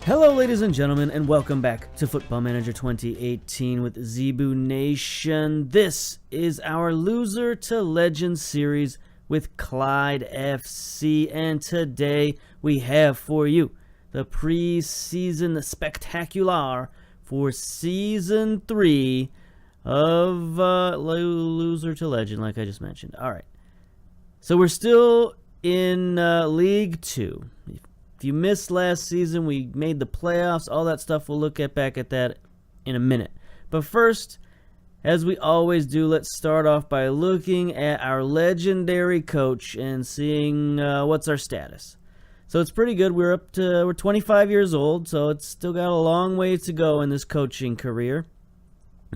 Hello ladies and gentlemen, and welcome back to Football Manager 2018 with Zebu Nation. This is our Loser to Legend series with CLYDE FC, and today we have for you the preseason spectacular for Season 3 of Loser to Legend, like I just mentioned. Alright, so we're still in League 2. If you missed last season, we made the playoffs, all that stuff. We'll look back at that in a minute. But first, as we always do, let's start off by looking at our legendary coach and seeing what's our status. So it's pretty good. We're 25 years old, so it's still got a long way to go in this coaching career.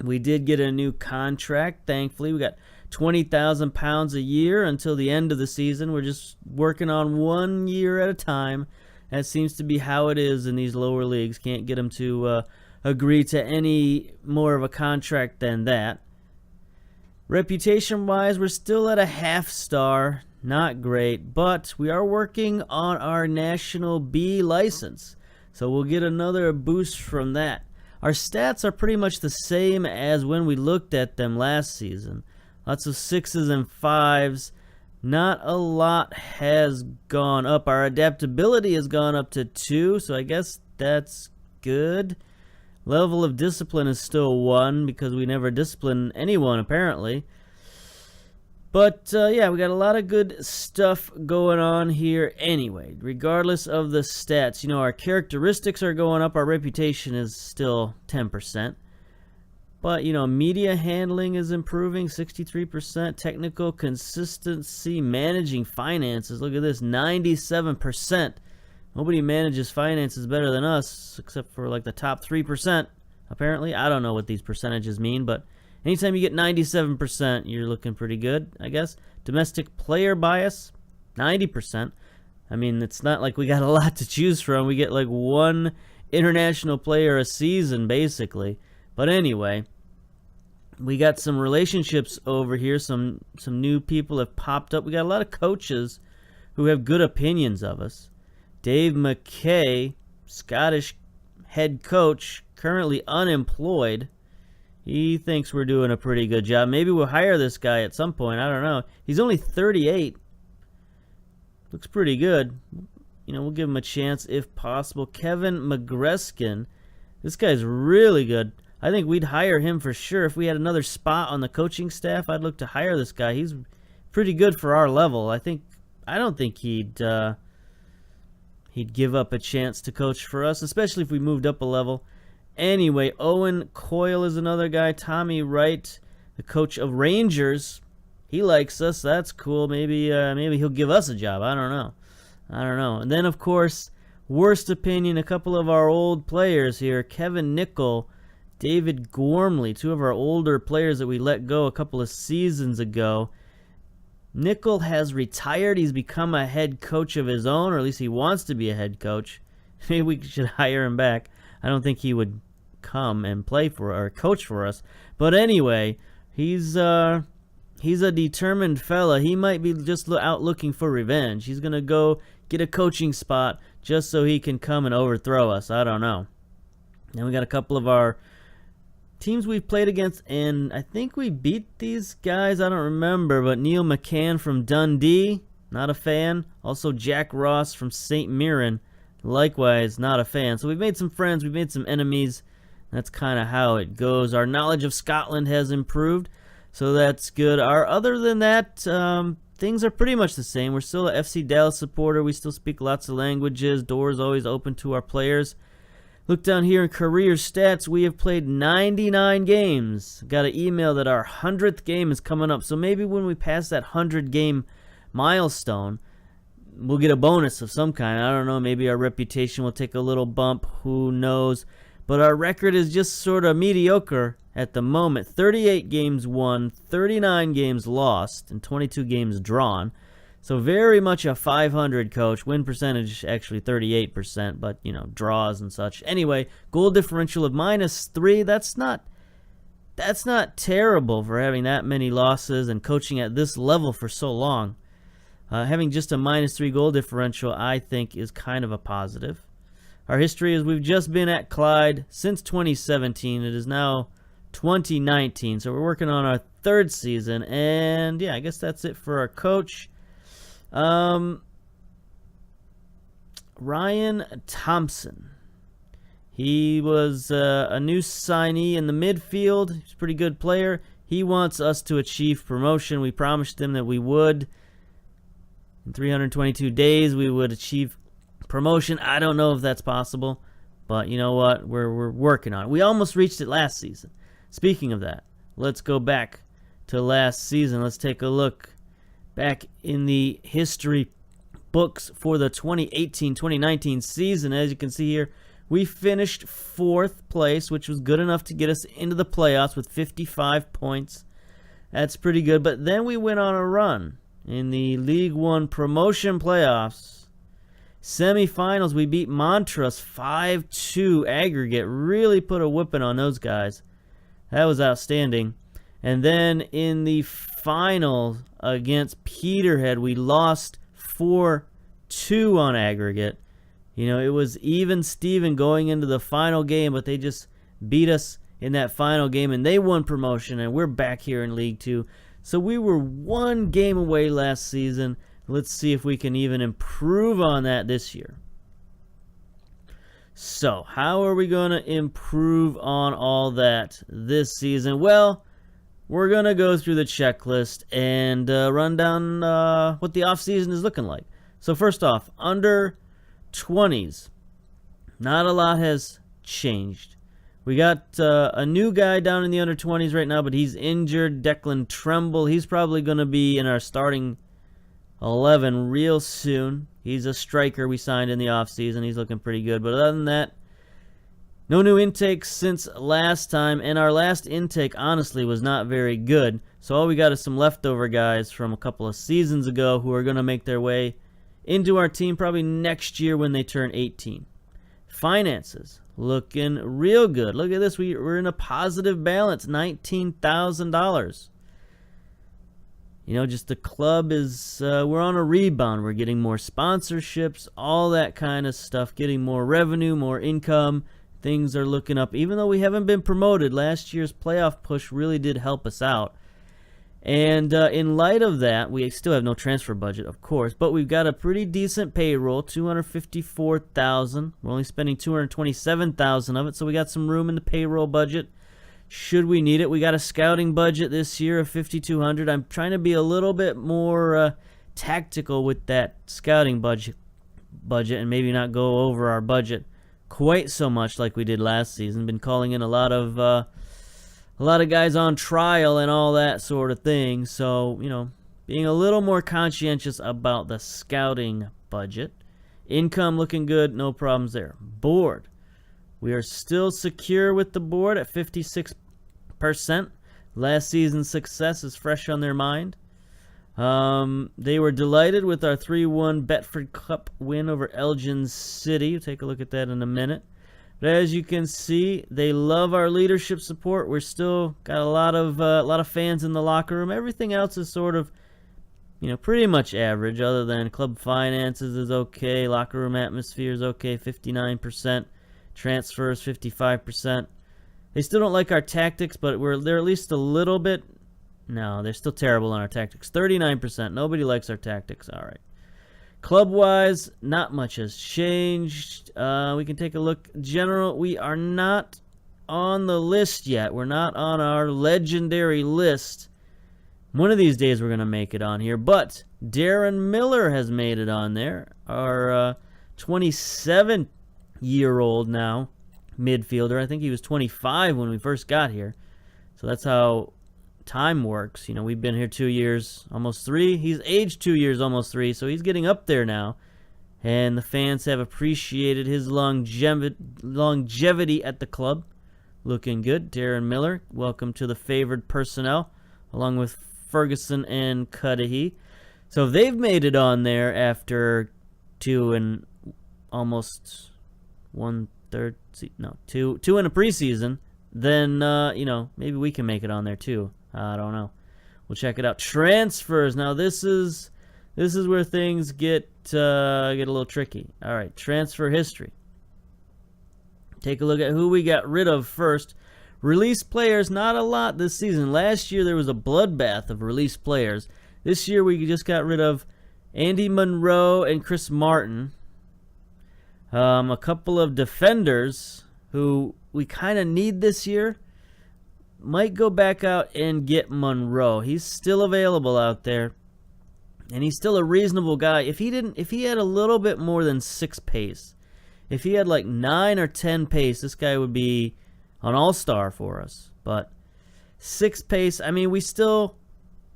We did get a new contract, thankfully. We got £20,000 a year until the end of the season. We're just working on 1 year at a time. That seems to be how it is in these lower leagues. Can't get them to agree to any more of a contract than that. Reputation-wise, we're still at a half star. Not great, but we are working on our National B license. So we'll get another boost from that. Our stats are pretty much the same as when we looked at them last season. Lots of 6s and 5s. Not a lot has gone up. Our adaptability has gone up to 2, so I guess that's good. Level of discipline is still 1 because we never discipline anyone, apparently. But, yeah, we got a lot of good stuff going on here anyway, regardless of the stats. You know, our characteristics are going up. Our reputation is still 10%. But, you know, media handling is improving, 63%. Technical consistency, managing finances. Look at this, 97%. Nobody manages finances better than us, except for, like, the top 3%, apparently. I don't know what these percentages mean, but anytime you get 97%, you're looking pretty good, I guess. Domestic player bias, 90%. I mean, it's not like we got a lot to choose from. We get, like, one international player a season, basically. But anyway, we got some relationships over here. Some new people have popped up. We got a lot of coaches who have good opinions of us. Dave McKay, Scottish head coach, currently unemployed. He thinks we're doing a pretty good job. Maybe we'll hire this guy at some point. I don't know. He's only 38. Looks pretty good. You know, we'll give him a chance if possible. Kevin McGreskin. This guy's really good. I think we'd hire him for sure. If we had another spot on the coaching staff, I'd look to hire this guy. He's pretty good for our level. I don't think he'd give up a chance to coach for us, especially if we moved up a level. Anyway, Owen Coyle is another guy. Tommy Wright, the coach of Rangers. He likes us. That's cool. Maybe he'll give us a job. I don't know. And then, of course, worst opinion, a couple of our old players here. Kevin Nickel, David Gormley, two of our older players that we let go a couple of seasons ago. Nickel has retired. He's become a head coach of his own, or at least he wants to be a head coach. Maybe we should hire him back. I don't think he would come and play for or coach for us. But anyway, he's a determined fella. He might be just out looking for revenge. He's going to go get a coaching spot just so he can come and overthrow us. I don't know. Then we got a couple of our teams we've played against, and I think we beat these guys. I don't remember, but Neil McCann from Dundee, not a fan. Also Jack Ross from St. Mirren, likewise not a fan. So we've made some friends, we've made some enemies. That's kind of how it goes. Our knowledge of Scotland has improved, so that's good. Other than that, things are pretty much the same. We're still a FC Dallas supporter. We still speak lots of languages. Doors always open to our players. Look down here in career stats. We have played 99 games. Got an email that our 100th game is coming up. So maybe when we pass that 100-game milestone, we'll get a bonus of some kind. I don't know. Maybe our reputation will take a little bump. Who knows? But our record is just sort of mediocre at the moment. 38 games won, 39 games lost, and 22 games drawn. So very much a 500 coach. Win percentage actually 38%, but you know, draws and such. Anyway, goal differential of -3. That's not terrible for having that many losses and coaching at this level for so long. Having just a -3 goal differential, I think, is kind of a positive. Our history is we've just been at CLYDE since 2017. It is now 2019, so we're working on our 3rd season. And yeah, I guess that's it for our coach. Ryan Thompson. He was a new signee in the midfield. He's a pretty good player. He wants us to achieve promotion. We promised him that we would. In 322 days, we would achieve promotion. I don't know if that's possible, but you know what? We're working on it. We almost reached it last season. Speaking of that, let's go back to last season. Let's take a look back in the history books for the 2018-2019 season. As you can see here, we finished 4th place, which was good enough to get us into the playoffs with 55 points. That's pretty good. But then we went on a run in the League One promotion playoffs. Semifinals, we beat Montrose 5-2 aggregate. Really put a whipping on those guys. That was outstanding. And then in the final against Peterhead, we lost 4-2 on aggregate. You know, it was even Steven going into the final game, but they just beat us in that final game, and they won promotion, and we're back here in League 2. So we were 1 game away last season. Let's see if we can even improve on that this year. So, how are we going to improve on all that this season? Well, we're going to go through the checklist and run down what the offseason is looking like. So, first off, under 20s, not a lot has changed. We got a new guy down in the under 20s right now, but he's injured. Declan Tremble. He's probably going to be in our starting 11 real soon. He's a striker we signed in the offseason. He's looking pretty good. But other than that, no new intakes since last time. And our last intake, honestly, was not very good. So all we got is some leftover guys from a couple of seasons ago who are going to make their way into our team probably next year when they turn 18. Finances, looking real good. Look at this. We're in a positive balance, $19,000. You know, just the club is, we're on a rebound. We're getting more sponsorships, all that kind of stuff, getting more revenue, more income. Things are looking up. Even though we haven't been promoted, last year's playoff push really did help us out. And in light of that, we still have no transfer budget, of course, but we've got a pretty decent payroll, $254,000. We're only spending $227,000 of it, so we got some room in the payroll budget should we need it. We got a scouting budget this year of $5,200. I'm trying to be a little bit more tactical with that scouting budget and maybe not go over our budget quite so much like we did last season. Been calling in a lot of guys on trial and all that sort of thing. So, you know, being a little more conscientious about the scouting budget. Income looking good, no problems there. Board. We are still secure with the board at 56%. Last season's success is fresh on their mind. They were delighted with our 3-1 Betford Cup win over Elgin City. We'll take a look at that in a minute. But as you can see, they love our leadership support. We're still got a lot of fans in the locker room. Everything else is sort of, you know, pretty much average, other than club finances is okay, locker room atmosphere is okay, 59%, transfers 55%. They still don't like our tactics, but they're at least a little bit. No, they're still terrible on our tactics. 39%. Nobody likes our tactics. All right. Club-wise, not much has changed. We can take a look. General, we are not on the list yet. We're not on our legendary list. One of these days we're going to make it on here. But Darren Miller has made it on there. Our 27-year-old now midfielder. I think he was 25 when we first got here. So that's how time works. You know, we've been here 2 years, almost 3. He's aged 2 years, almost 3, so he's getting up there now. And the fans have appreciated his longevity at the club. Looking good. Darren Miller, welcome to the favored personnel, along with Ferguson and Cudahy. So if they've made it on there after 2 and almost 1/3, two in a preseason, then, you know, maybe we can make it on there too. I don't know. We'll check it out. Transfers. Now this is where things get a little tricky. All right, transfer history. Take a look at who we got rid of first. Released players, not a lot this season. Last year there was a bloodbath of released players. This year we just got rid of Andy Monroe and Chris Martin. A couple of defenders who we kind of need this year. Might go back out and get Monroe. He's still available out there. And he's still a reasonable guy. If he had a little bit more than 6 pace, if he had like 9 or 10 pace, this guy would be an all-star for us. But 6 pace, I mean, we still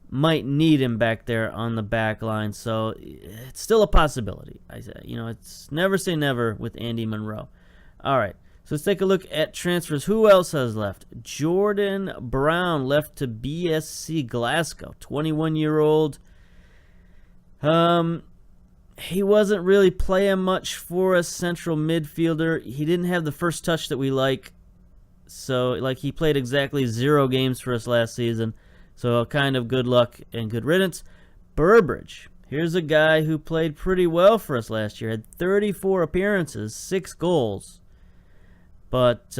might need him back there on the back line. So it's still a possibility. I say, it's never say never with Andy Monroe. All right. So let's take a look at transfers. Who else has left? Jordan Brown left to BSC Glasgow, 21-year-old. He wasn't really playing much for us, central midfielder. He didn't have the first touch that we like. So, he played exactly 0 games for us last season. So, kind of good luck and good riddance. Burbridge. Here's a guy who played pretty well for us last year. Had 34 appearances, 6 goals. But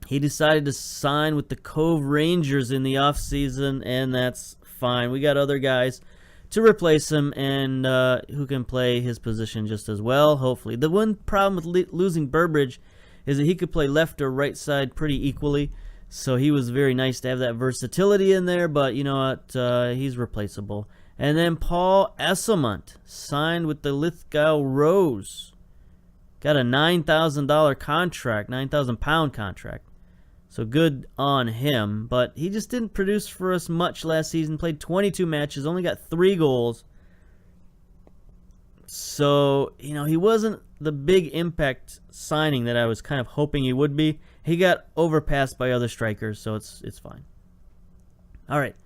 he decided to sign with the Cove Rangers in the offseason, and that's fine. We got other guys to replace him and who can play his position just as well, hopefully. The one problem with losing Burbridge is that he could play left or right side pretty equally, so he was very nice to have that versatility in there, but you know what, he's replaceable. And then Paul Esselmont signed with the Lithgow Rose. Got a $9,000 contract, £9,000 contract. So good on him. But he just didn't produce for us much last season. Played 22 matches, only got 3 goals. So, he wasn't the big impact signing that I was kind of hoping he would be. He got overpassed by other strikers, so it's fine. All right.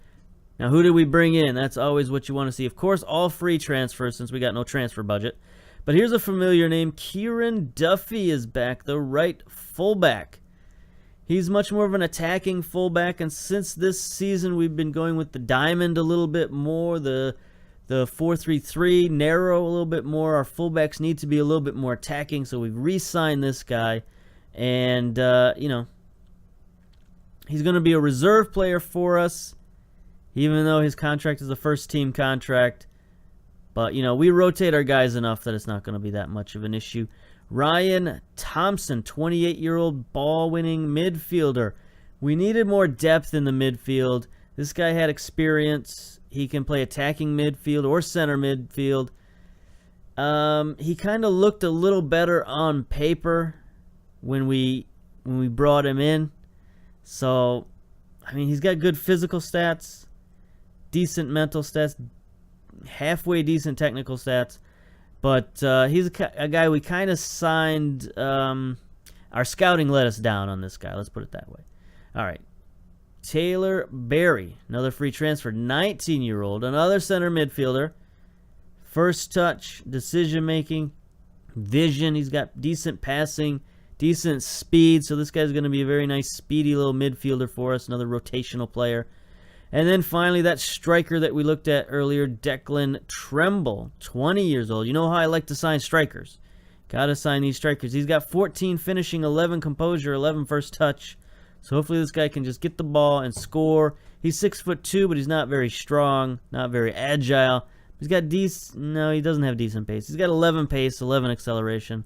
Now, who did we bring in? That's always what you want to see. Of course, all free transfers since we got no transfer budget. But here's a familiar name. Kieran Duffy is back, the right fullback. He's much more of an attacking fullback, and since this season we've been going with the diamond a little bit more, the 4-3-3, narrow a little bit more. Our fullbacks need to be a little bit more attacking, so we've re-signed this guy. And, he's going to be a reserve player for us, even though his contract is a first-team contract. But, we rotate our guys enough that it's not going to be that much of an issue. Ryan Thompson, 28-year-old ball-winning midfielder. We needed more depth in the midfield. This guy had experience. He can play attacking midfield or center midfield. He kind of looked a little better on paper when we brought him in. So, he's got good physical stats, decent mental stats, halfway decent technical stats. But he's a guy we kind of signed. Our scouting let us down on this guy. Let's put it that way. All right. Taylor Berry, another free transfer, 19-year-old, another center midfielder. First touch, decision-making, vision. He's got decent passing, decent speed. So this guy's going to be a very nice, speedy little midfielder for us, another rotational player. And then finally, that striker that we looked at earlier, Declan Tremble, 20 years old. You know how I like to sign strikers. Got to sign these strikers. He's got 14 finishing, 11 composure, 11 first touch. So hopefully this guy can just get the ball and score. He's 6'2", but he's not very strong, not very agile. He's got no, he doesn't have decent pace. He's got 11 pace, 11 acceleration.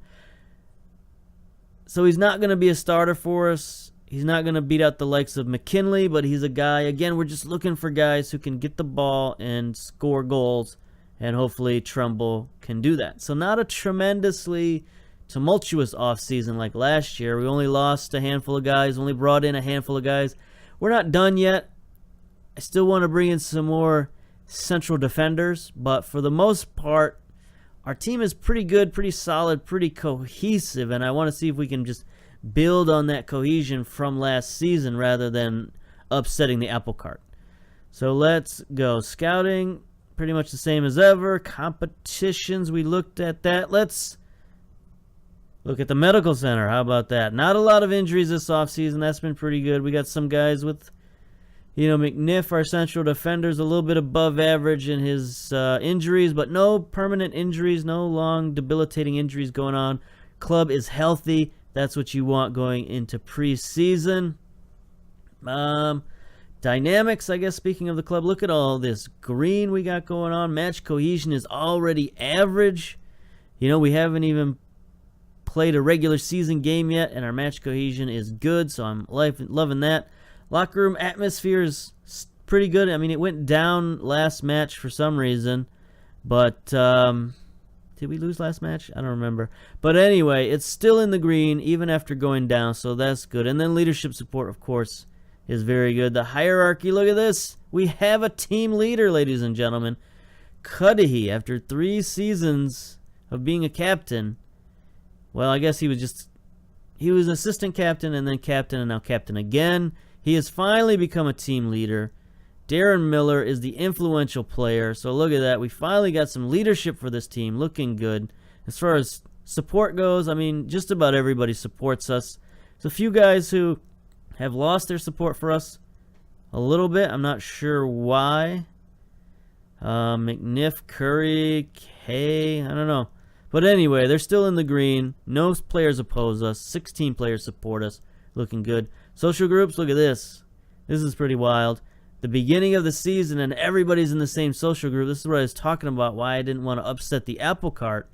So he's not going to be a starter for us. He's not going to beat out the likes of McKinley, but he's a guy. Again, we're just looking for guys who can get the ball and score goals, and hopefully Trumbull can do that. So not a tremendously tumultuous offseason like last year. We only lost a handful of guys, only brought in a handful of guys. We're not done yet. I still want to bring in some more central defenders, but for the most part, our team is pretty good, pretty solid, pretty cohesive, and I want to see if we can just build on that cohesion from last season rather than upsetting the apple cart. So let's go. Scouting, pretty much the same as ever. Competitions, we looked at that. Let's look at the medical center. How about that? Not a lot of injuries this offseason. That's been pretty good. We got some guys with, McNiff, our central defender's a little bit above average in his injuries, but no permanent injuries, no long debilitating injuries going on. Club is healthy. That's what you want going into preseason. Dynamics, I guess, speaking of the club, look at all this green we got going on. Match cohesion is already average. You know, we haven't even played a regular season game yet, and our match cohesion is good, so I'm loving that. Locker room atmosphere is pretty good. I mean, it went down last match for some reason, but did we lose last match? I don't remember. But anyway, it's still in the green even after going down, so that's good. And then leadership support, of course, is very good. The hierarchy, look at this. We have a team leader, ladies and gentlemen. CLYDE, after 3 seasons of being a captain, well, I guess he was assistant captain and then captain and now captain again. He has finally become a team leader. Darren Miller is the influential player. So look at that. We finally got some leadership for this team. Looking good. As far as support goes, I mean, just about everybody supports us. There's a few guys who have lost their support for us a little bit. I'm not sure why. McNiff, Curry, Kay, I don't know. But anyway, they're still in the green. No players oppose us. 16 players support us. Looking good. Social groups, look at this. This is pretty wild. The beginning of the season and everybody's in the same social group. This is what I was talking about, why I didn't want to upset the apple cart.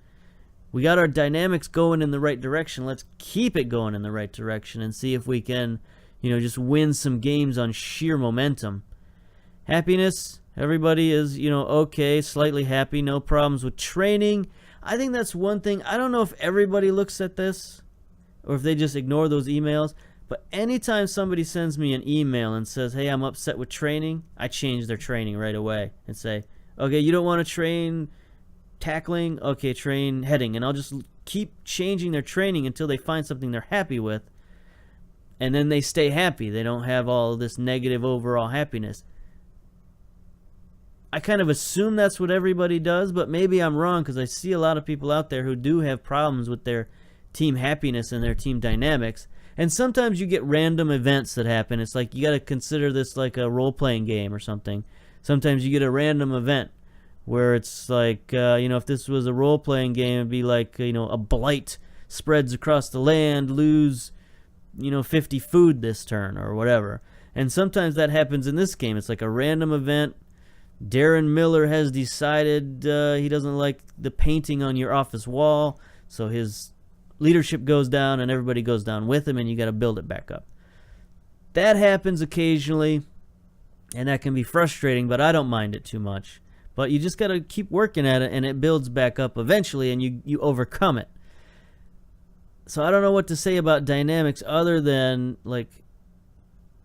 We got our dynamics going in the right direction. Let's keep it going in the right direction and see if we can, you know, just win some games on sheer momentum. Happiness, everybody is, you know, okay, slightly happy, no problems with training. I think that's one thing. I don't know if everybody looks at this or if they just ignore those emails, but anytime somebody sends me an email and says, hey, I'm upset with training, I change their training right away and say, okay, you don't want to train tackling? Okay, train heading. And I'll just keep changing their training until they find something they're happy with. And then they stay happy. They don't have all this negative overall happiness. I kind of assume that's what everybody does, but maybe I'm wrong because I see a lot of people out there who do have problems with their team happiness and their team dynamics. And sometimes you get random events that happen. It's like you got to consider this like a role-playing game or something. Sometimes you get a random event where it's like, you know, if this was a role-playing game, it'd be like, you know, a blight spreads across the land, lose, you know, 50 food this turn or whatever. And sometimes that happens in this game. It's like a random event. Darren Miller has decided he doesn't like the painting on your office wall, so his leadership goes down and everybody goes down with him, and you got to build it back up. That happens occasionally, and that can be frustrating, but I don't mind it too much. But you just got to keep working at it, and it builds back up eventually, and you overcome it. So I don't know what to say about dynamics other than, like,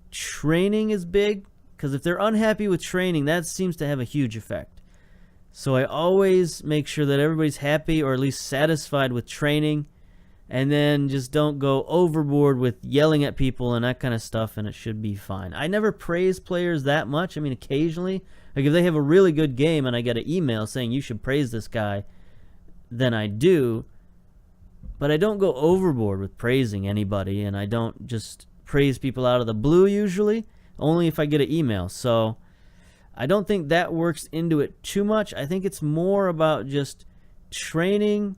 training is big, because if they're unhappy with training, that seems to have a huge effect. So I always make sure that everybody's happy or at least satisfied with training, and then just don't go overboard with yelling at people and that kind of stuff, and it should be fine. I never praise players that much. I mean, occasionally, like if they have a really good game and I get an email saying you should praise this guy, then I do. But I don't go overboard with praising anybody, and I don't just praise people out of the blue usually, only if I get an email. So I don't think that works into it too much. I think it's more about just training,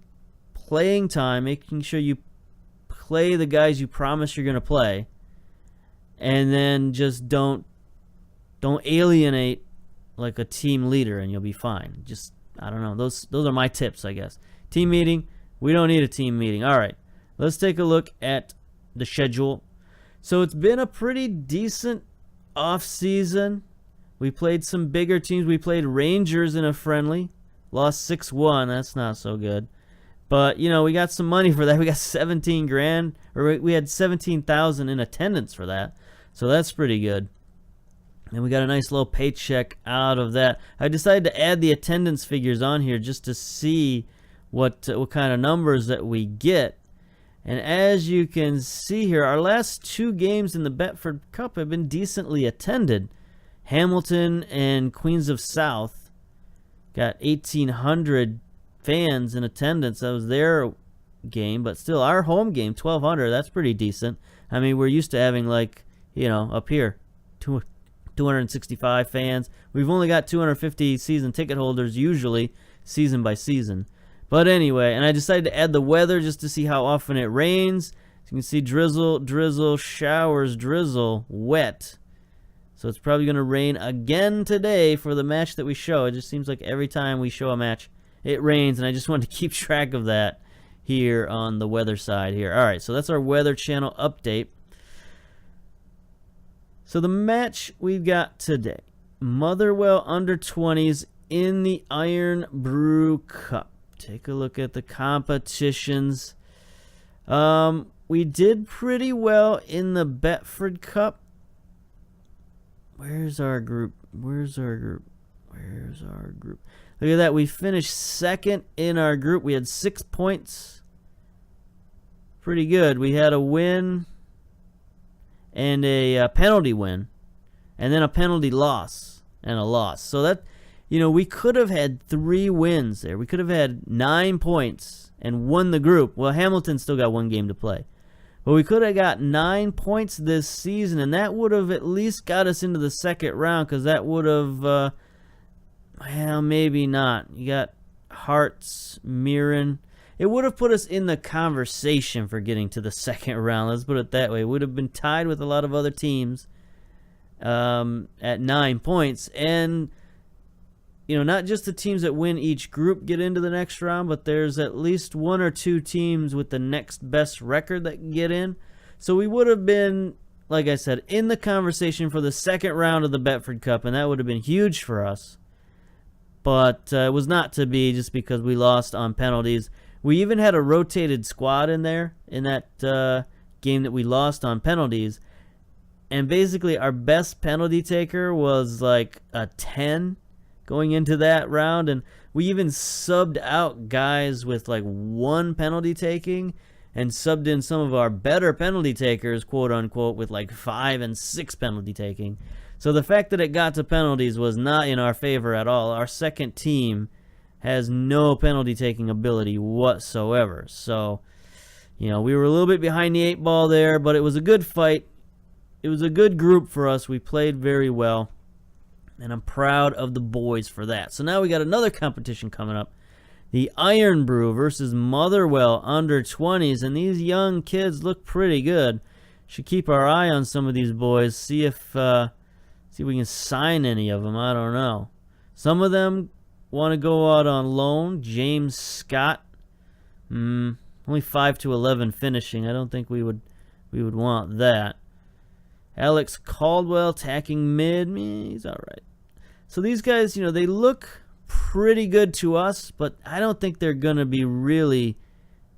playing time, making sure you play the guys you promise you're going to play, and then just don't alienate like a team leader, and you'll be fine. Just, I don't know. Those are my tips, I guess. Team meeting. We don't need a team meeting. All right. Let's take a look at the schedule. So it's been a pretty decent off season. We played some bigger teams. We played Rangers in a friendly. Lost 6-1. That's not so good. But, you know, we got some money for that. We got 17 grand, or we had 17,000 in attendance for that. So that's pretty good. And we got a nice little paycheck out of that. I decided to add the attendance figures on here just to see what kind of numbers that we get. And as you can see here, our last 2 games in the Betford Cup have been decently attended. Hamilton and Queens of South got 1,800 fans in attendance. That was their game, but still our home game, 1,200, that's pretty decent. I mean, we're used to having, like, you know, up here 265 fans. We've only got 250 season ticket holders usually, season by season. But anyway, and I decided to add the weather just to see how often it rains. So you can see drizzle, drizzle, showers, drizzle, wet. So it's probably going to rain again today for the match that we show. It just seems like every time we show a match, it rains, and I just wanted to keep track of that here on the weather side here. All right, so that's our Weather Channel update. So the match we've got today, Motherwell under-20s in the Iron Brew Cup. Take a look at the competitions. We did pretty well in the Betfred Cup. Where's our group? Where's our group? Where's our group? Look at that. We finished second in our group. We had 6 points. Pretty good. We had a win and a penalty win, and then a penalty loss and a loss. So that, you know, we could have had 3 wins there. We could have had 9 points and won the group. Well, Hamilton still got 1 game to play. But we could have got 9 points this season, and that would have at least got us into the second round, because that would have, well, maybe not. You got Hearts, Mirren. It would have put us in the conversation for getting to the second round. Let's put it that way. It would have been tied with a lot of other teams at 9 points. And, you know, not just the teams that win each group get into the next round, but there's at least 1 or 2 teams with the next best record that can get in. So we would have been, like I said, in the conversation for the second round of the Betfred Cup, and that would have been huge for us. But it was not to be, just because we lost on penalties. We even had a rotated squad in there in that game that we lost on penalties. And basically our best penalty taker was like a 10 going into that round, and we even subbed out guys with like 1 penalty taking and subbed in some of our better penalty takers, quote unquote, with like 5 and 6 penalty taking. So the fact that it got to penalties was not in our favor at all. Our second team has no penalty taking ability whatsoever. So, you know, we were a little bit behind the 8 ball there, but it was a good fight. It was a good group for us. We played very well, and I'm proud of the boys for that. So now we got another competition coming up. The Iron Brew versus Motherwell under-20s. And these young kids look pretty good. Should keep our eye on some of these boys. See if we can sign any of them. I don't know. Some of them want to go out on loan. James Scott. Only 5-11 finishing. I don't think we would want that. Alex Caldwell attacking mid. He's all right. So these guys, you know, they look pretty good to us, but I don't think they're going to be really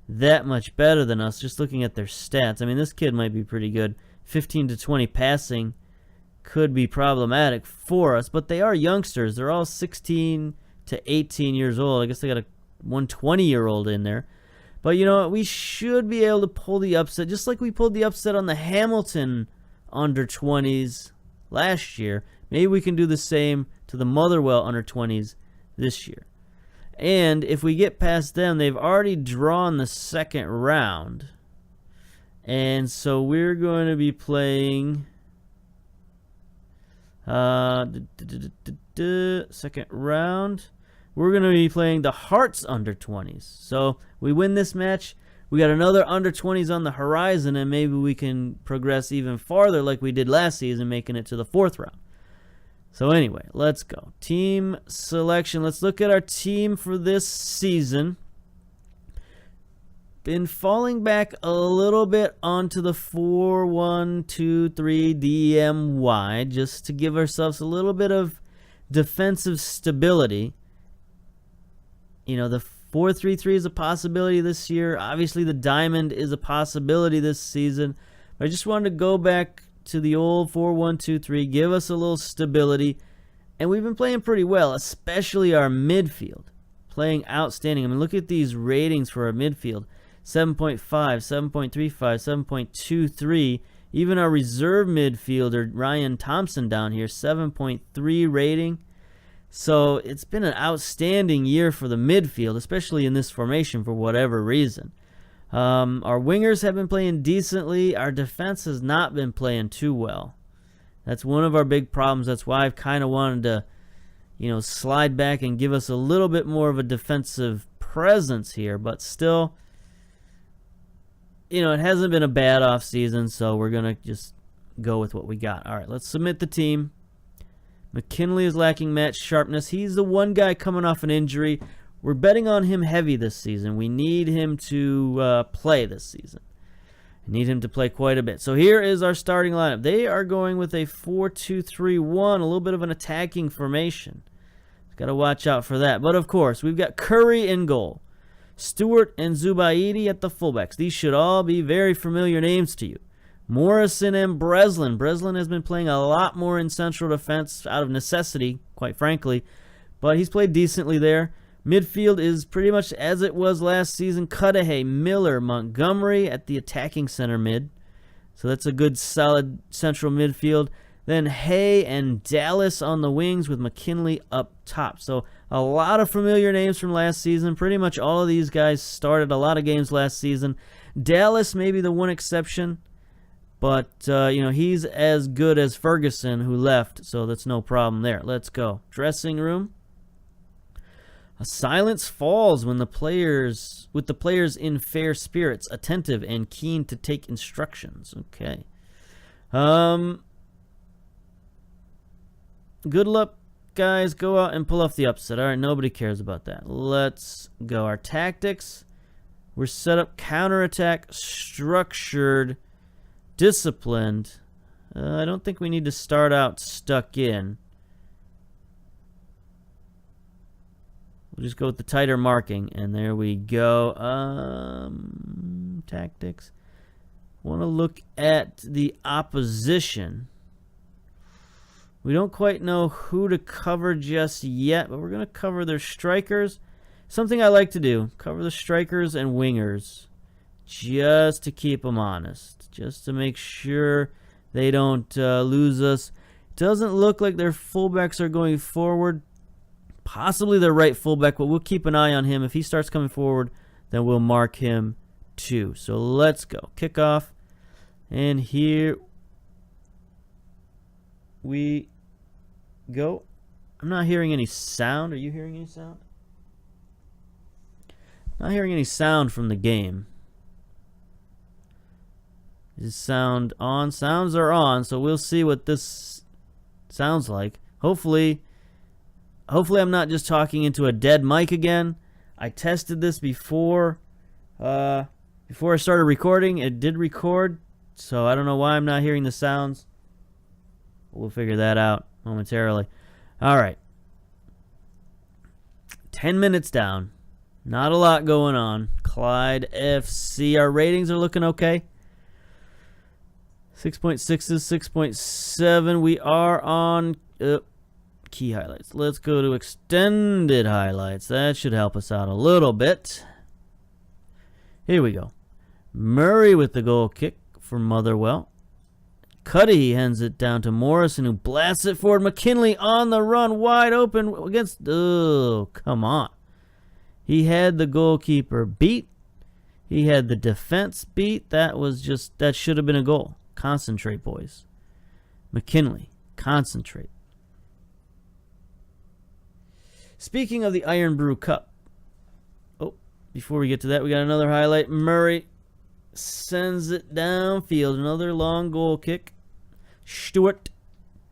that much better than us, just looking at their stats. I mean, this kid might be pretty good. 15 to 20 passing could be problematic for us, but they are youngsters. They're all 16 to 18 years old. I guess they got a 120-year-old in there. But, you know, we should be able to pull the upset, just like we pulled the upset on the Hamilton under-20s last year. Maybe we can do the same to the Motherwell under-20s this year. And if we get past them, they've already drawn the second round. And so we're going to be playing second round. We're going to be playing the Hearts under-20s. So we win this match, we got another under-20s on the horizon, and maybe we can progress even farther like we did last season, making it to the 4th round. So anyway, let's go. Team selection. Let's look at our team for this season. Been falling back a little bit onto the 4-1-2-3 DMY, just to give ourselves a little bit of defensive stability. You know, the 4-3-3 is a possibility this year. Obviously, the diamond is a possibility this season. But I just wanted to go back to the old 4-1-2-3, give us a little stability. And we've been playing pretty well, especially our midfield. Playing outstanding. I mean, look at these ratings for our midfield. 7.5, 7.35, 7.23. Even our reserve midfielder, Ryan Thompson, down here, 7.3 rating. So it's been an outstanding year for the midfield, especially in this formation for whatever reason. Our wingers have been playing decently. Our defense has not been playing too well. That's one of our big problems. That's why I've kind of wanted to, you know, slide back and give us a little bit more of a defensive presence here. But still, you know, it hasn't been a bad off season, so we're going to just go with what we got. All right, let's submit the team. McKinley is lacking match sharpness. He's the one guy coming off an injury. We're betting on him heavy this season. We need him to play this season. Need him to play quite a bit. So here is our starting lineup. They are going with a 4-2-3-1, a little bit of an attacking formation. Got to watch out for that. But, of course, we've got Curry in goal. Stewart and Zubaidi at the fullbacks. These should all be very familiar names to you. Morrison and Breslin. Breslin has been playing a lot more in central defense out of necessity, quite frankly. But he's played decently there. Midfield is pretty much as it was last season. Cudahy, Miller, Montgomery at the attacking center mid. So that's a good, solid central midfield. Then Hay and Dallas on the wings with McKinley up top. So a lot of familiar names from last season. Pretty much all of these guys started a lot of games last season. Dallas may be the one exception. But, you know, he's as good as Ferguson, who left. So that's no problem there. Let's go. Dressing room. A silence falls when the players in fair spirits, attentive and keen to take instructions. Okay. Good luck, guys. Go out and pull off the upset. All right, nobody cares about that. Let's go. Our tactics. We're set up counterattack, structured, disciplined. I don't think we need to start out stuck in. We'll just go with the tighter marking, and there we go. Tactics. Want to look at the opposition. We don't quite know who to cover just yet, but we're going to cover their strikers. Something I like to do, cover the strikers and wingers, just to keep them honest, just to make sure they don't lose us. Doesn't look like their fullbacks are going forward. Possibly their right fullback, but we'll keep an eye on him. If he starts coming forward, then we'll mark him too. So let's go. Kickoff. And here we go. I'm not hearing any sound. Are you hearing any sound? Not hearing any sound from the game. Is sound on? Sounds are on, so we'll see what this sounds like. Hopefully I'm not just talking into a dead mic again. I tested this before I started recording. It did record, so I don't know why I'm not hearing the sounds. We'll figure that out momentarily. All right. 10 minutes down. Not a lot going on. CLYDE FC. Our ratings are looking okay. 6.6s, 6.7. We are on key highlights. Let's go to extended highlights. That should help us out a little bit. Here we go. Murray with the goal kick for Motherwell. Cuddy hands it down to Morrison, who blasts it forward. McKinley on the run, wide open against... Oh, come on. He had the goalkeeper beat. He had the defense beat. That should have been a goal. Concentrate, boys. McKinley, concentrate. Speaking of the Iron Brew Cup. Oh, before we get to that, we got another highlight. Murray sends it downfield. Another long goal kick. Stewart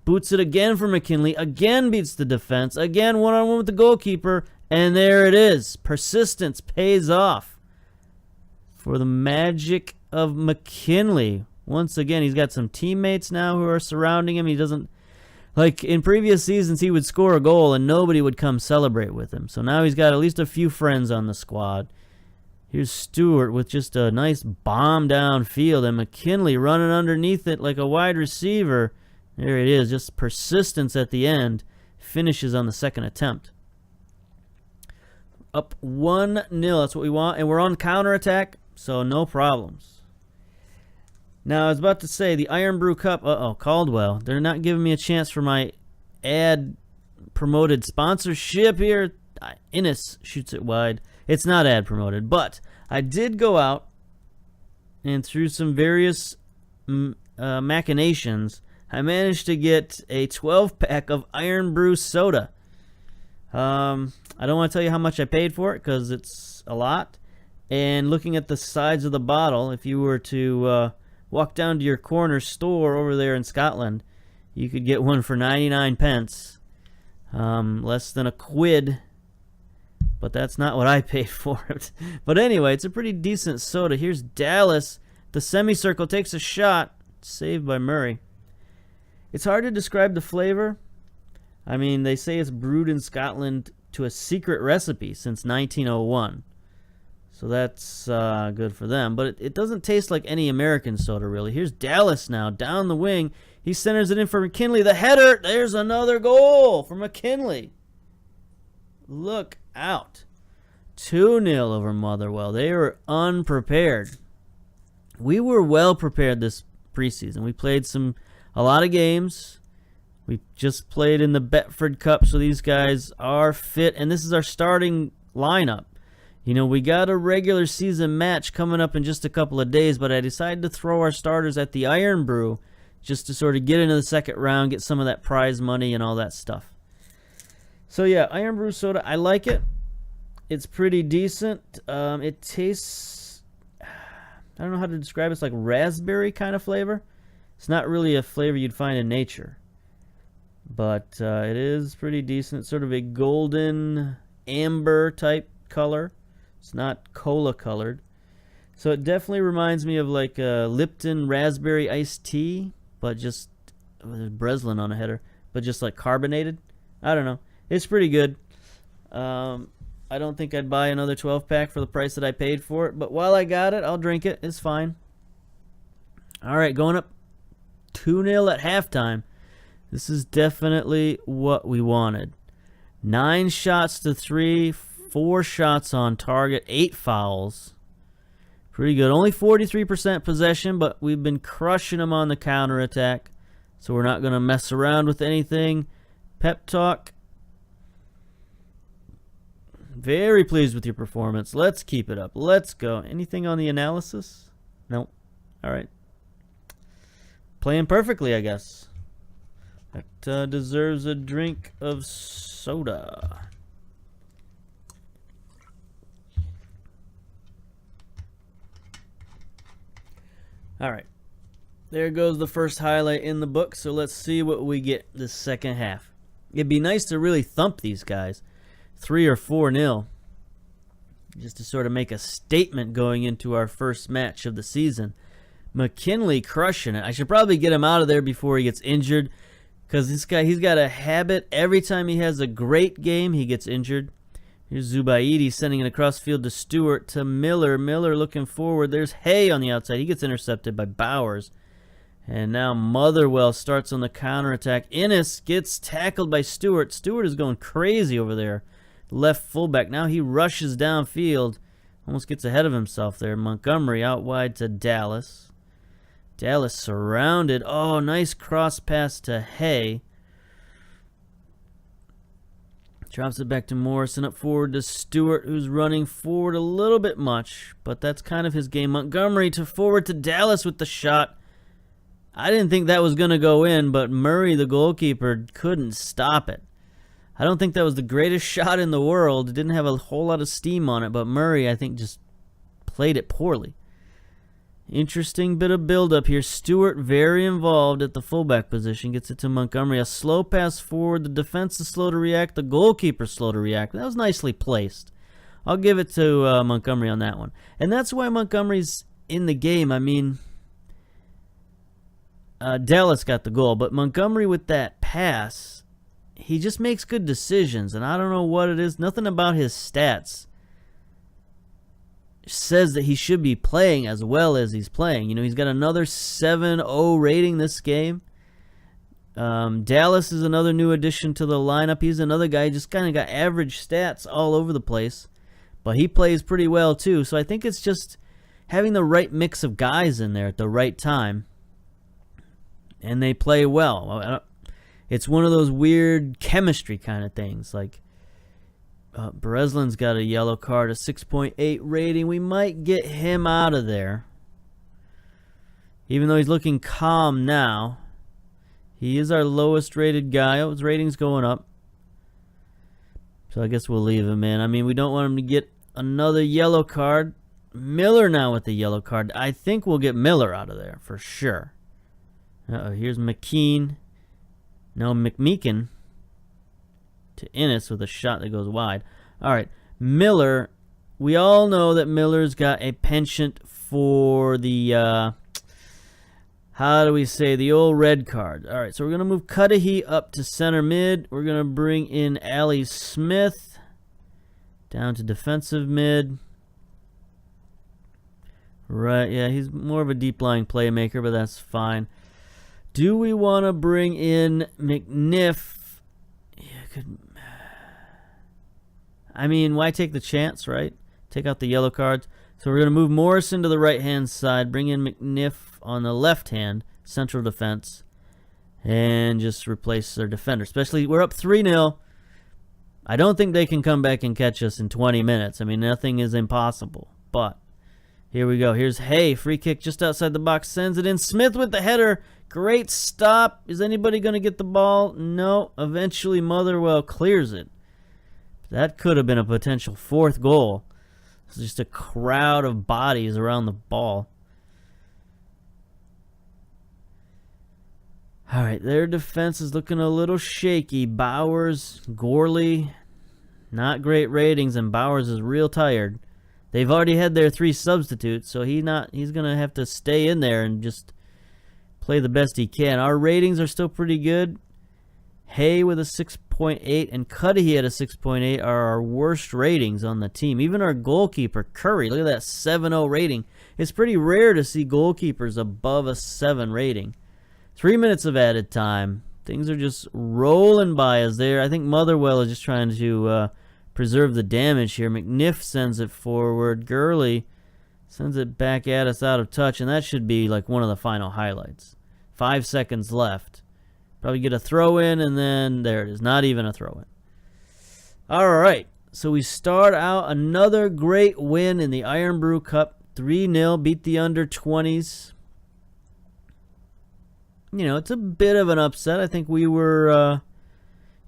boots it again for McKinley. Again beats the defense. Again one-on-one with the goalkeeper. And there it is. Persistence pays off for the magic of McKinley. Once again, he's got some teammates now who are surrounding him. He doesn't... Like, in previous seasons, he would score a goal and nobody would come celebrate with him. So now he's got at least a few friends on the squad. Here's Stewart with just a nice bomb downfield, and McKinley running underneath it like a wide receiver. There it is, just persistence at the end. Finishes on the second attempt. Up 1-0, that's what we want. And we're on counterattack, so no problems. Now, I was about to say, the Iron Brew Cup, Caldwell. They're not giving me a chance for my ad-promoted sponsorship here. Innes shoots it wide. It's not ad-promoted, but I did go out and through some various machinations, I managed to get a 12-pack of Iron Brew soda. I don't want to tell you how much I paid for it because it's a lot. And looking at the sides of the bottle, if you were to walk down to your corner store over there in Scotland, you could get one for 99 pence. Less than a quid. But that's not what I paid for it. But anyway, it's a pretty decent soda. Here's Dallas. The semicircle takes a shot. Saved by Murray. It's hard to describe the flavor. I mean, they say it's brewed in Scotland to a secret recipe since 1901. So that's good for them. But it doesn't taste like any American soda, really. Here's Dallas now, down the wing. He centers it in for McKinley. The header. There's another goal for McKinley. Look out. 2-0 over Motherwell. They were unprepared. We were well prepared this preseason. We played a lot of games. We just played in the Betford Cup, so these guys are fit. And this is our starting lineup. You know, we got a regular season match coming up in just a couple of days, but I decided to throw our starters at the Iron Brew just to sort of get into the second round, get some of that prize money and all that stuff. So yeah, Iron Brew soda, I like it. It's pretty decent. It tastes, I don't know how to describe it. It's like raspberry kind of flavor. It's not really a flavor you'd find in nature, but it is pretty decent. Sort of a golden amber type color. It's not cola colored. So it definitely reminds me of like a Lipton raspberry iced tea, but just with Breslin on a header, but just like carbonated. I don't know. It's pretty good. I don't think I'd buy another 12-pack for the price that I paid for it, but while I got it, I'll drink it. It's fine. All right, going up 2-0 at halftime. This is definitely what we wanted. 9 shots to 3, 4 shots on target, 8 fouls. Pretty good. Only 43% possession, but we've been crushing them on the counterattack, so we're not going to mess around with anything. Pep talk. Very pleased with your performance. Let's keep it up. Let's go. Anything on the analysis? Nope. All right. Playing perfectly, I guess. That deserves a drink of soda. All right. There goes the first highlight in the book, so let's see what we get this second half. It'd be nice to really thump these guys. 3 or 4-0. Just to sort of make a statement going into our first match of the season. McKinley crushing it. I should probably get him out of there before he gets injured, because this guy, he's got a habit. Every time he has a great game, he gets injured. Here's Zubaidi sending it across field to Stewart to Miller. Miller looking forward. There's Hay on the outside. He gets intercepted by Bowers. And now Motherwell starts on the counterattack. Innes gets tackled by Stewart. Stewart is going crazy over there. Left fullback. Now he rushes downfield. Almost gets ahead of himself there. Montgomery out wide to Dallas. Dallas surrounded. Oh, nice cross pass to Hay. Drops it back to Morrison. Up forward to Stewart, who's running forward a little bit much, but that's kind of his game. Montgomery to forward to Dallas with the shot. I didn't think that was going to go in, but Murray, the goalkeeper, couldn't stop it. I don't think that was the greatest shot in the world. It didn't have a whole lot of steam on it, but Murray, I think, just played it poorly. Interesting bit of build-up here. Stewart very involved at the fullback position. Gets it to Montgomery. A slow pass forward. The defense is slow to react. The goalkeeper slow to react. That was nicely placed. I'll give it to Montgomery on that one. And that's why Montgomery's in the game. I mean, Dallas got the goal, but Montgomery with that pass, he just makes good decisions, and I don't know what it is. Nothing about his stats says that he should be playing as well as he's playing. You know, he's got another 7.0 rating this game. Dallas is another new addition to the lineup. He's another guy who just kind of got average stats all over the place, but he plays pretty well too. So I think it's just having the right mix of guys in there at the right time, and they play well. It's one of those weird chemistry kind of things. Like, Breslin's got a yellow card, a 6.8 rating. We might get him out of there. Even though he's looking calm now. He is our lowest rated guy. Oh, his rating's going up. So I guess we'll leave him in. I mean, we don't want him to get another yellow card. Miller now with the yellow card. I think we'll get Miller out of there for sure. Uh-oh, here's McKean. No, McMeekin to Innes with a shot that goes wide. All right, Miller. We all know that Miller's got a penchant for the, how do we say, the old red card. All right, so we're going to move Cudahy up to center mid. We're going to bring in Ali Smith down to defensive mid. Right, yeah, he's more of a deep-lying playmaker, but that's fine. Do we want to bring in McNiff? Yeah, I mean, why take the chance, right? Take out the yellow cards. So we're going to move Morrison to the right-hand side, bring in McNiff on the left-hand, central defense, and just replace their defender. Especially, we're up 3-0. I don't think they can come back and catch us in 20 minutes. I mean, nothing is impossible, but here we go. Here's Hay. Free kick just outside the box. Sends it in. Smith with the header. Great stop. Is anybody going to get the ball? No. Eventually, Motherwell clears it. That could have been a potential 4th goal. It's just a crowd of bodies around the ball. All right, their defense is looking a little shaky. Bowers, Gorley, not great ratings, and Bowers is real tired. They've already had their 3 substitutes, so he's going to have to stay in there and just play the best he can. Our ratings are still pretty good. Hay with a 6.8 and Cudahy at a 6.8 are our worst ratings on the team. Even our goalkeeper, Curry, look at that 7.0 rating. It's pretty rare to see goalkeepers above a 7 rating. 3 minutes of added time. Things are just rolling by us there. I think Motherwell is just trying to preserve the damage here. McNiff sends it forward. Gurley sends it back at us out of touch, and that should be like one of the final highlights. 5 seconds left. Probably get a throw in, and then there it is. Not even a throw in. All right. So we start out another great win in the Iron Brew Cup. 3-0. Beat the under-20s. You know, it's a bit of an upset. I think we were,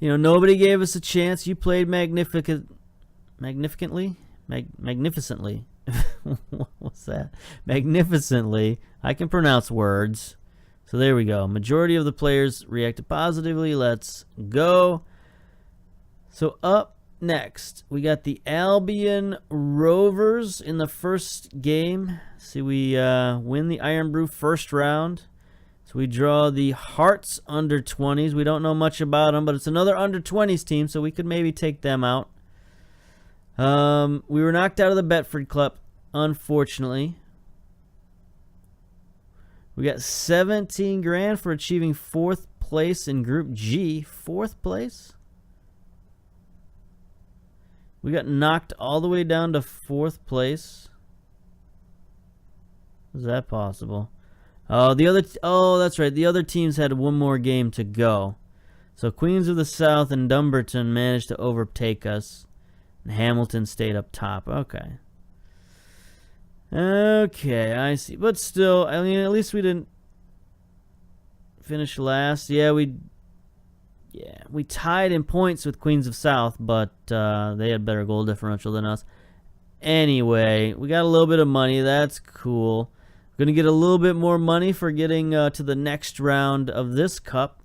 nobody gave us a chance. You played magnificently. What's that? Magnificently. I can pronounce words. So there we go. Majority of the players reacted positively. Let's go. So up next, we got the Albion Rovers in the first game. See, we win the Iron Brew first round. So we draw the Hearts under-20s. We don't know much about them, but it's another under-20s team, so we could maybe take them out. We were knocked out of the Betford Cup, unfortunately. We got 17 grand for achieving 4th place in Group G. 4th place? We got knocked all the way down to 4th place. Is that possible? Oh, that's right. The other teams had one more game to go. So Queens of the South and Dumbarton managed to overtake us. And Hamilton stayed up top. Okay. Okay, I see. But still, I mean, at least we didn't finish last. Yeah, we tied in points with Queens of South, but they had better goal differential than us. Anyway, we got a little bit of money. That's cool. We're going to get a little bit more money for getting to the next round of this cup.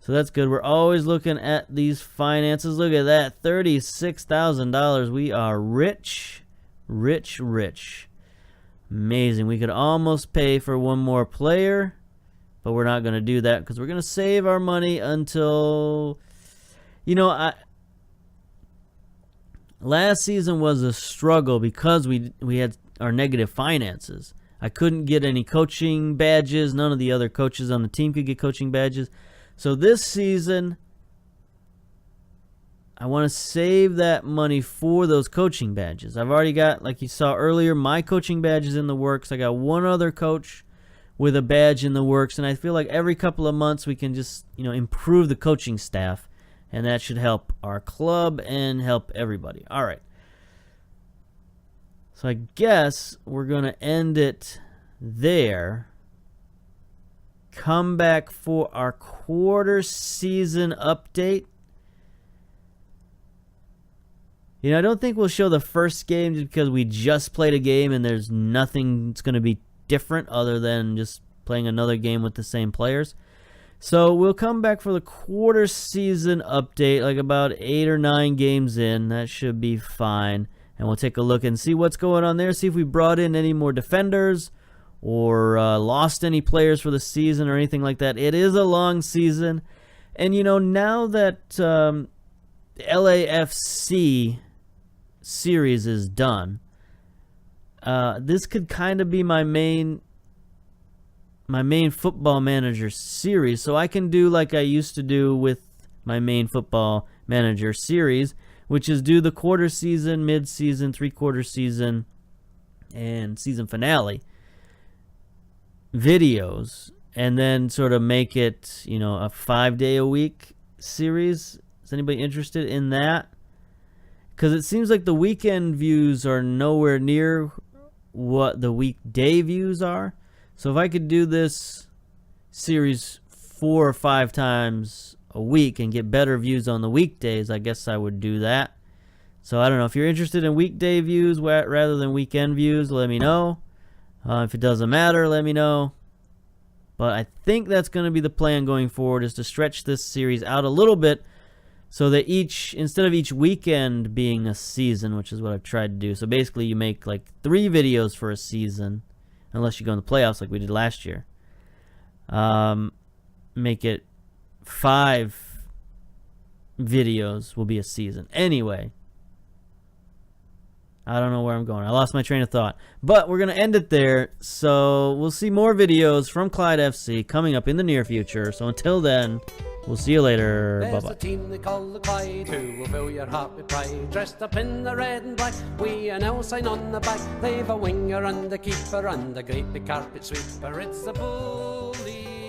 So that's good. We're always looking at these finances. Look at that. $36,000. We are rich, rich, rich. Amazing. We could almost pay for one more player, but we're not going to do that because we're going to save our money until, last season was a struggle because we had our negative finances. I couldn't get any coaching badges. None of the other coaches on the team could get coaching badges. So this season, I want to save that money for those coaching badges. I've already got, like you saw earlier, my coaching badge is in the works. I got one other coach with a badge in the works, and I feel like every couple of months we can just, improve the coaching staff, and that should help our club and help everybody. All right. So I guess we're going to end it there. Come back for our quarter season update. You know, I don't think we'll show the first game just because we just played a game and there's nothing that's going to be different other than just playing another game with the same players. So we'll come back for the quarter season update, like about 8 or 9 games in. That should be fine. And we'll take a look and see what's going on there, see if we brought in any more defenders or lost any players for the season or anything like that. It is a long season. And, you know, now that the LAFC series is done, this could kind of be my main Football Manager series, so I can do like I used to do with my main Football Manager series, which is do the quarter season, mid-season, three-quarter season, and season finale videos, and then sort of make it, you know, a 5-day-a-week series. Is anybody interested in that? Because it seems like the weekend views are nowhere near what the weekday views are. So if I could do this series 4 or 5 times a week and get better views on the weekdays, I guess I would do that. So I don't know. If you're interested in weekday views rather than weekend views, let me know. If it doesn't matter, let me know. But I think that's going to be the plan going forward, is to stretch this series out a little bit so that instead of each weekend being a season, which is what I've tried to do. So basically you make like 3 videos for a season. Unless you go in the playoffs like we did last year. Make it 5 videos will be a season. Anyway, I don't know where I'm going. I lost my train of thought. But we're going to end it there. So we'll see more videos from CLYDE FC coming up in the near future. So until then, we'll see you later. Bye-bye. There's a team they call the CLYDE, who will fill your heart with pride. Dressed up in the red and black, we an L sign on the back. They've a winger and a keeper and a great big carpet sweeper. It's the bully.